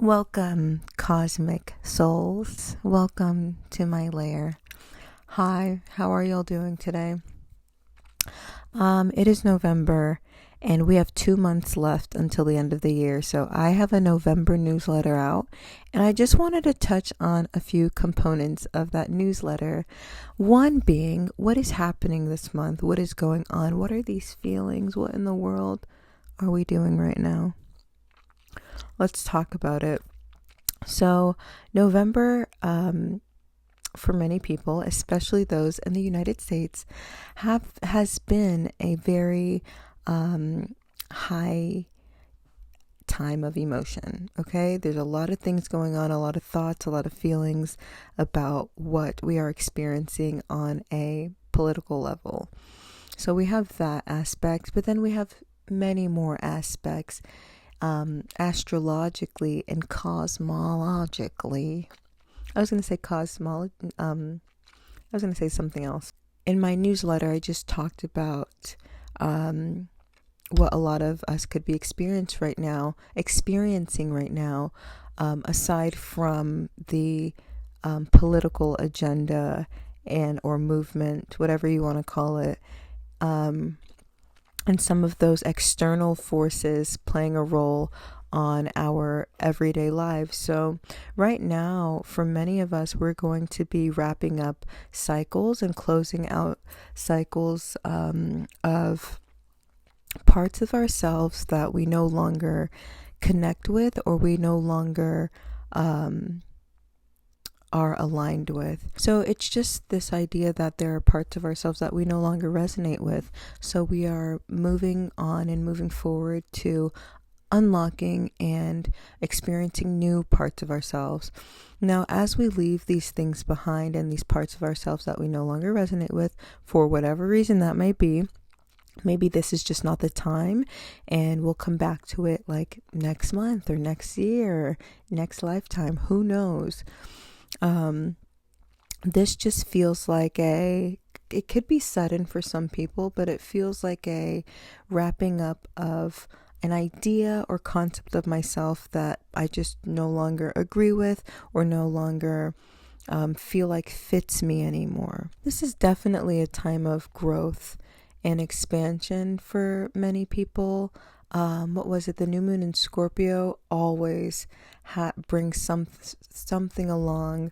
Welcome, cosmic souls. Welcome to my lair. Hi, how are y'all doing today? It is November and we have 2 months left until the end of the year. So I have a November newsletter out and I just wanted to touch on a few components of that newsletter. One being, what is happening this month? What is going on? What are these feelings? What in the world are we doing right now? Let's talk about it. So November, for many people, especially those in the United States, has been a very high time of emotion. Okay, there's a lot of things going on, a lot of thoughts, a lot of feelings about what we are experiencing on a political level. So we have that aspect, but then we have many more aspects. Astrologically and cosmologically. I was going to say I was going to say something else. In my newsletter, I just talked about what a lot of us could be experiencing right now, aside from the political agenda and or movement, whatever you want to call it. And some of those external forces playing a role on our everyday lives. So right now, for many of us, we're going to be wrapping up cycles and closing out cycles of parts of ourselves that we no longer connect with or we no longer are aligned with. So it's just this idea that there are parts of ourselves that we no longer resonate with. So we are moving on and moving forward to unlocking and experiencing new parts of ourselves. Now, as we leave these things behind and these parts of ourselves that we no longer resonate with, for whatever reason that may be, maybe this is just not the time and we'll come back to it like next month or next year or next lifetime, who knows. This just feels like it could be sudden for some people, but it feels like a wrapping up of an idea or concept of myself that I just no longer agree with or no longer feel like fits me anymore. This is definitely a time of growth and expansion for many people. What was it? The new moon in Scorpio always brings something along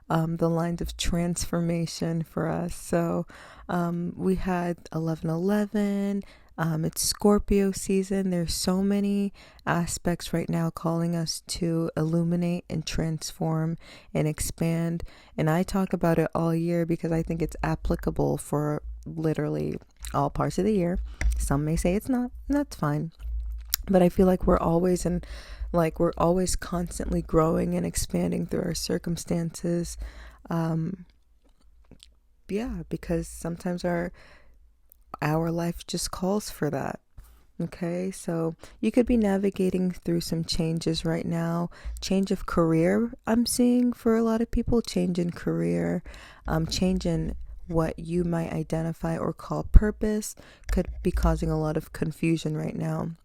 the lines of transformation for us. So we had 11/11. It's Scorpio season. There's so many aspects right now calling us to illuminate and transform and expand. And I talk about it all year because I think it's applicable for literally all parts of the year. Some may say it's not, and that's fine. But I feel like we're always constantly growing and expanding through our circumstances. Because sometimes our life just calls for that. Okay, so you could be navigating through some changes right now. Change of career, I'm seeing for a lot of people. Change in career, change in what you might identify or call purpose could be causing a lot of confusion right now.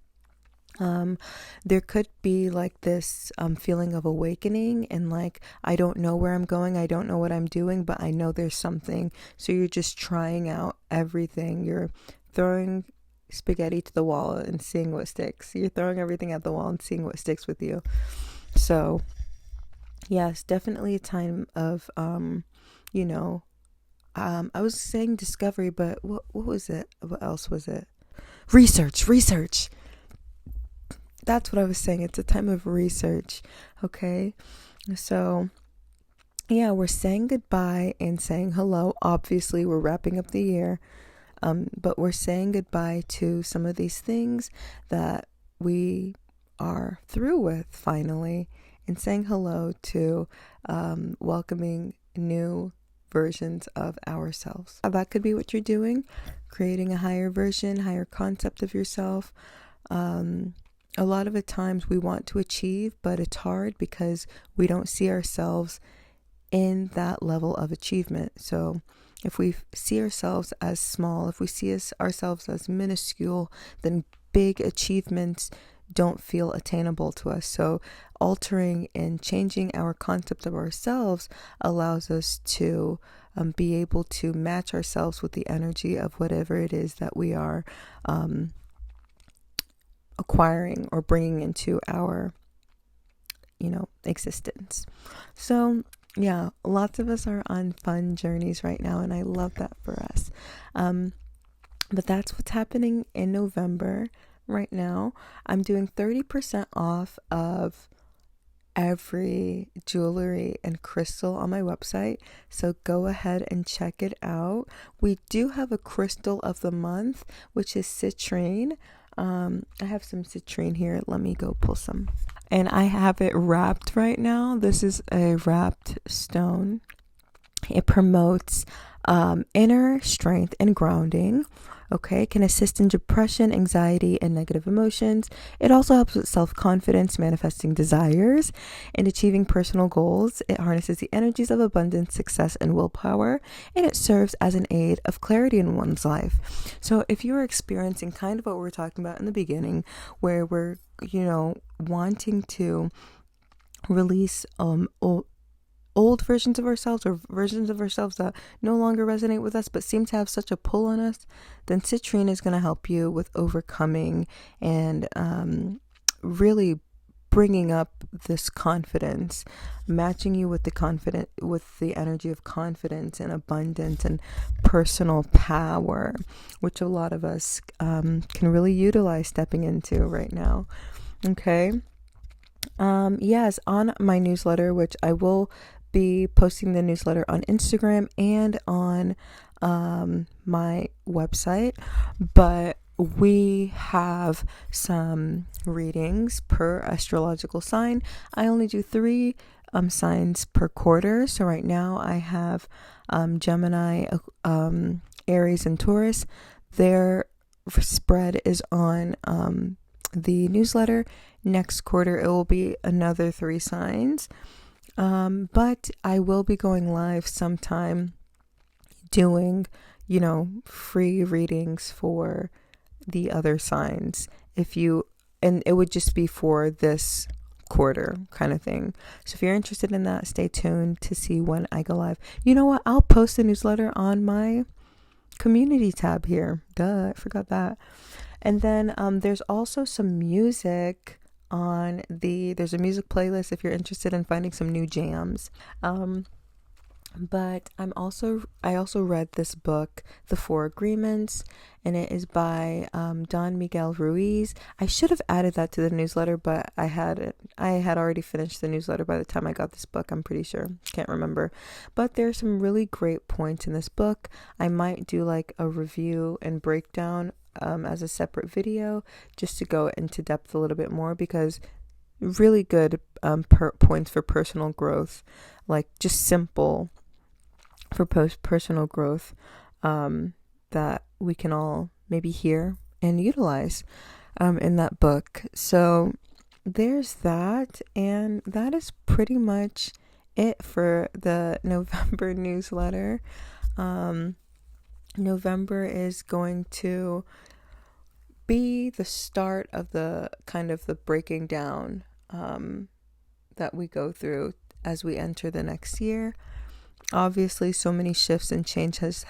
There could be like this feeling of awakening and like, I don't know where I'm going, I don't know what I'm doing, but I know there's something. So you're just trying out everything. You're throwing spaghetti to the wall and seeing what sticks. You're throwing everything at the wall and seeing what sticks with you. So yes, definitely a time of I was saying discovery, but what was it? What else was it? Research. That's what I was saying. It's a time of research. Okay. So yeah, we're saying goodbye and saying hello. Obviously, we're wrapping up the year. But we're saying goodbye to some of these things that we are through with finally, and saying hello to welcoming new versions of ourselves. That could be what you're doing, creating a higher version, higher concept of yourself. A lot of the times we want to achieve, but it's hard because we don't see ourselves in that level of achievement. So if we see ourselves as small, if we see ourselves as minuscule, then big achievements don't feel attainable to us. So altering and changing our concept of ourselves allows us to be able to match ourselves with the energy of whatever it is that we are acquiring or bringing into our, existence. So yeah, lots of us are on fun journeys right now, and I love that for us. But that's what's happening in November right now. I'm doing 30% off of every jewelry and crystal on my website, so go ahead and check it out. We do have a crystal of the month, which is citrine. I have some citrine here. Let me go pull some. And I have it wrapped right now. This is a wrapped stone. It promotes inner strength and grounding. Okay, can assist in depression, anxiety, and negative emotions. It also helps with self-confidence, manifesting desires, and achieving personal goals. It harnesses the energies of abundance, success, and willpower, and it serves as an aid of clarity in one's life. So if you're experiencing kind of what we were talking about in the beginning, where we're, wanting to release old versions of ourselves, or versions of ourselves that no longer resonate with us but seem to have such a pull on us, then citrine is going to help you with overcoming and really bringing up this confidence, matching you with the energy of confidence and abundance and personal power, which a lot of us can really utilize stepping into right now. Okay. Yes, on my newsletter, which I will be posting the newsletter on Instagram and on my website, but we have some readings per astrological sign. I only do 3 signs per quarter. So right now I have Gemini, Aries, and Taurus. Their spread is on the newsletter. Next quarter it will be another 3 signs. But I will be going live sometime doing, free readings for the other signs. And it would just be for this quarter kind of thing. So if you're interested in that, stay tuned to see when I go live. You know what? I'll post a newsletter on my community tab here. Duh, I forgot that. And then there's also some music on there's a music playlist if you're interested in finding some new jams. But I also read this book, The 4 Agreements, and it is by Don Miguel Ruiz. I should have added that to the newsletter, but I had already finished the newsletter by the time I got this book, I'm pretty sure. Can't remember. But there's some really great points in this book. I might do like a review and breakdown as a separate video, just to go into depth a little bit more, because really good points for personal growth, like just simple for personal growth that we can all maybe hear and utilize in that book. So there's that, and that is pretty much it for the November newsletter. November is going to be the start of the kind of the breaking down that we go through as we enter the next year. Obviously, so many shifts and changes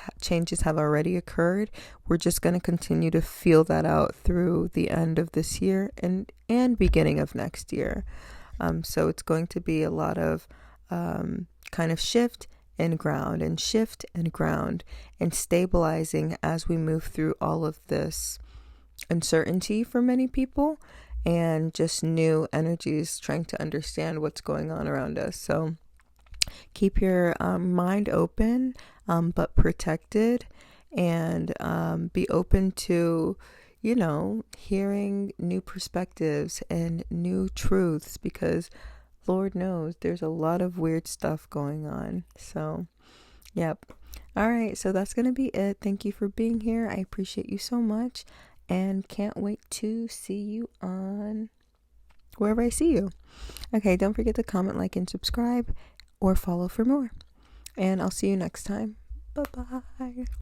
have already occurred. We're just going to continue to feel that out through the end of this year and beginning of next year. So it's going to be a lot of kind of shift and ground and stabilizing as we move through all of this uncertainty for many people, and just new energies trying to understand what's going on around us. So keep your mind open, but protected, and be open to, hearing new perspectives and new truths, because Lord knows there's a lot of weird stuff going on. So, yep. All right. So that's going to be it. Thank you for being here. I appreciate you so much, and can't wait to see you on wherever I see you. Okay. Don't forget to comment, like, and subscribe, or follow for more. And I'll see you next time. Bye-bye.